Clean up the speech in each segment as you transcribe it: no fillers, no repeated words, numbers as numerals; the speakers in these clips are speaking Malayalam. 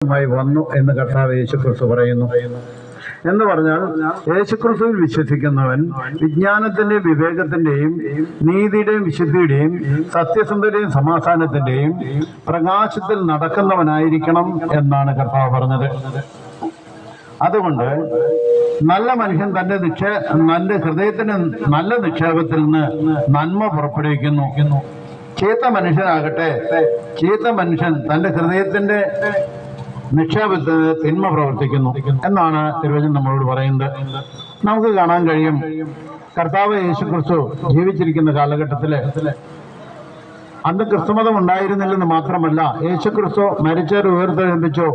പ്രകാശമായി വന്നു എന്ന് കർത്താവ് യേശുക്രിസ്തു പറയുന്നു. എന്ന് പറഞ്ഞാൽ യേശുക്രിസ്തുവിൽ വിശ്വസിക്കുന്നവൻ വിജ്ഞാനത്തിന്റെയും വിവേകത്തിന്റെയും നീതിയുടെയും വിശുദ്ധിയുടെയും സത്യസന്ധതയും സമാധാനത്തിന്റെയും പ്രകാശത്തിൽ നടക്കുന്നവനായിരിക്കണം എന്നാണ് കർത്താവ് പറഞ്ഞത്. അതുകൊണ്ട് നല്ല മനുഷ്യൻ തന്റെ ഹൃദയത്തിന് നല്ല നിക്ഷേപത്തിൽ നിന്ന് നന്മ പുറപ്പെടുവിക്കുന്നു. ചീത്ത മനുഷ്യൻ തന്റെ ഹൃദയത്തിന്റെ നിക്ഷേപത്തിന് തിന്മ പ്രവർത്തിക്കുന്നു എന്നാണ് തിരുവചനം നമ്മളോട് പറയുന്നത്. നമുക്ക് കാണാൻ കഴിയും, കർത്താവ് യേശുക്രിസ്തു ജീവിച്ചിരിക്കുന്ന കാലഘട്ടത്തില് അന്ന് ക്രിസ്തുമതം ഉണ്ടായിരുന്നില്ലെന്ന് മാത്രമല്ല, യേശുക്രിസ്തു മരിച്ചവരെ ഉയർത്തെഴുന്നേൽപ്പിച്ചു,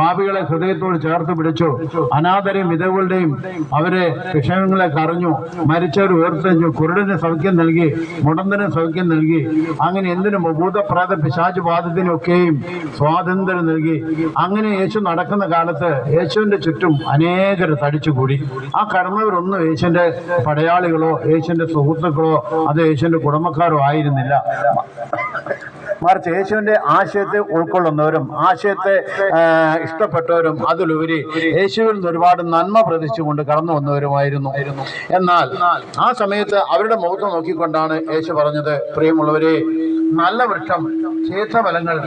പാപികളെ ഹൃദയത്തോട് ചേർത്ത് പിടിച്ചു, അനാഥരെയും വിധവകളുടെയും അവരെ വിഷയങ്ങളെ കറിഞ്ഞു, മരിച്ചവർ ഉയർത്തെഴുന്നേൽപ്പിച്ചു, കുരുടന് സൗഖ്യം നൽകി, മുടന്തന് സൗഖ്യം നൽകി, അങ്ങനെ എന്തിനും ഭൂതപ്രാത പിശാച് ബാധത്തിനൊക്കെയും സ്വാതന്ത്ര്യം നൽകി. അങ്ങനെ യേശു നടക്കുന്ന കാലത്ത് യേശുവിന്റെ ചുറ്റും അനേകർ തടിച്ചുകൂടി. ആ കടന്നവരൊന്നും യേശുവിന്റെ പടയാളികളോ യേശുവിന്റെ സുഹൃത്തുക്കളോ അത് യേശുവിന്റെ കുടുംബക്കാരോ ആയിരുന്നില്ല. മറിച്ച് യേശുവിന്റെ ആശയത്തെ ഉൾക്കൊള്ളുന്നവരും ആശയത്തെ ഇഷ്ടപ്പെട്ടവരും അതിലുപരി യേശുവിൽ നിന്ന് ഒരുപാട് നന്മ പ്രതീക്ഷിച്ചുകൊണ്ട് കടന്നു വന്നവരുമായിരുന്നു. എന്നാൽ ആ സമയത്ത് അവരുടെ മുഖത്ത് നോക്കിക്കൊണ്ടാണ് യേശു പറഞ്ഞത്, പ്രിയമുള്ളവരെ, നല്ല വൃക്ഷം ചീത്ത ഫലങ്ങൾ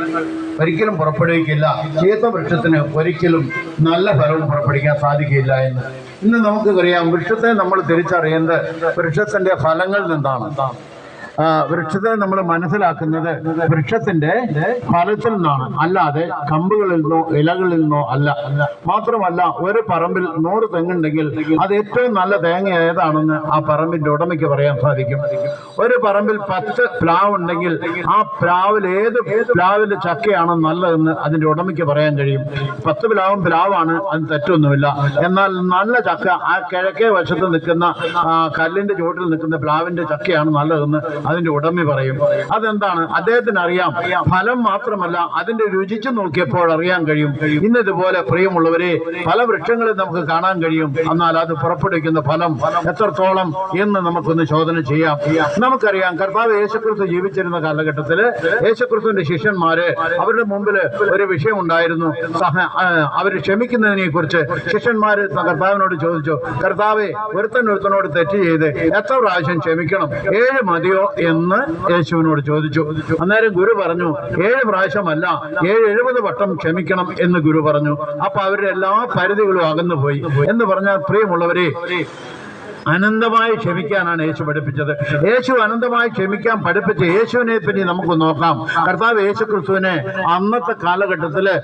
ഒരിക്കലും പുറപ്പെടുവിക്കില്ല, ചീത്ത വൃക്ഷത്തിന് ഒരിക്കലും നല്ല ഫലവും പുറപ്പെടുവിക്കാൻ സാധിക്കില്ല എന്ന്. ഇന്ന് നമുക്കറിയാം, വൃക്ഷത്തെ നമ്മൾ തിരിച്ചറിയുന്നത് വൃക്ഷത്തിന്റെ ഫലങ്ങളിൽ നിന്നാണ്. വൃക്ഷത്തെ നമ്മൾ മനസ്സിലാക്കുന്നത് വൃക്ഷത്തിന്റെ ഫലത്തിൽ നിന്നാണ്, അല്ലാതെ കമ്പുകളിൽ നിന്നോ ഇലകളിൽ നിന്നോ അല്ല. മാത്രമല്ല, ഒരു പറമ്പിൽ 100 തെങ്ങുണ്ടെങ്കിൽ അത് ഏറ്റവും നല്ല തേങ്ങ ഏതാണെന്ന് ആ പറമ്പിന്റെ ഉടമയ്ക്ക് പറയാൻ സാധിക്കും. ഒരു പറമ്പിൽ 10 പ്ലാവ് ഉണ്ടെങ്കിൽ ആ പ്ലാവിൽ ഏത് പ്ലാവിന്റെ ചക്കയാണ് നല്ലതെന്ന് അതിന്റെ ഉടമയ്ക്ക് പറയാൻ കഴിയും. 10 പ്ലാവും പ്ലാവാണ്, അതിന് തെറ്റൊന്നുമില്ല. എന്നാൽ നല്ല ചക്ക ആ കിഴക്കേ വശത്ത് നിൽക്കുന്ന കല്ലിന്റെ ചുവട്ടിൽ നിൽക്കുന്ന പ്ലാവിന്റെ ചക്കയാണ് നല്ലതെന്ന് അതിന്റെ ഉടമ പറയും. അതെന്താണ്? അദ്ദേഹത്തിന് അറിയാം. ഫലം മാത്രമല്ല, അതിന്റെ രുചിച്ചു നോക്കിയപ്പോൾ അറിയാൻ കഴിയും. ഇന്നിതുപോലെ പ്രിയമുള്ളവരെ, പല വൃക്ഷങ്ങളും നമുക്ക് കാണാൻ കഴിയും, എന്നാൽ അത് പുറപ്പെടുവിക്കുന്ന ഫലം എത്രത്തോളം എന്ന് നമുക്കൊന്ന് ചോദന ചെയ്യാം. നമുക്കറിയാം, കർത്താവ് യേശുക്രിസ്തു ജീവിച്ചിരുന്ന കാലഘട്ടത്തില് യേശുക്രിസ്തുവിന്റെ ശിഷ്യന്മാര് അവരുടെ മുമ്പിൽ ഒരു വിഷയം ഉണ്ടായിരുന്നു. അവർ ക്ഷമിക്കുന്നതിനെ കുറിച്ച് ശിഷ്യന്മാര് കർത്താവിനോട് ചോദിച്ചു, കർത്താവെ, ഒരുത്തനോട് തെറ്റ് ചെയ്ത് എത്ര പ്രാവശ്യം ക്ഷമിക്കണം? 7 മതിയോ എന്ന് യേശുവിനോട് ചോദിച്ചു. അന്നേരം ഗുരു പറഞ്ഞു, 7 പ്രാവശ്യമല്ല, 70 വട്ടം ക്ഷമിക്കണം എന്ന് ഗുരു പറഞ്ഞു. അപ്പൊ അവരുടെ എല്ലാ പരിധികളും അകന്നുപോയി. എന്ന് പറഞ്ഞാൽ, പ്രിയമുള്ളവരെ, അനന്തമായി ക്ഷമിക്കാനാണ് യേശു പഠിപ്പിച്ചത്. യേശു അനന്തമായി ക്ഷമിക്കാൻ പഠിപ്പിച്ച യേശുവിനെ പറ്റി നമുക്ക് നോക്കാം. കർത്താവ് യേശുക്രിസ്തുവിനെ അന്നത്തെ കാലഘട്ടത്തില്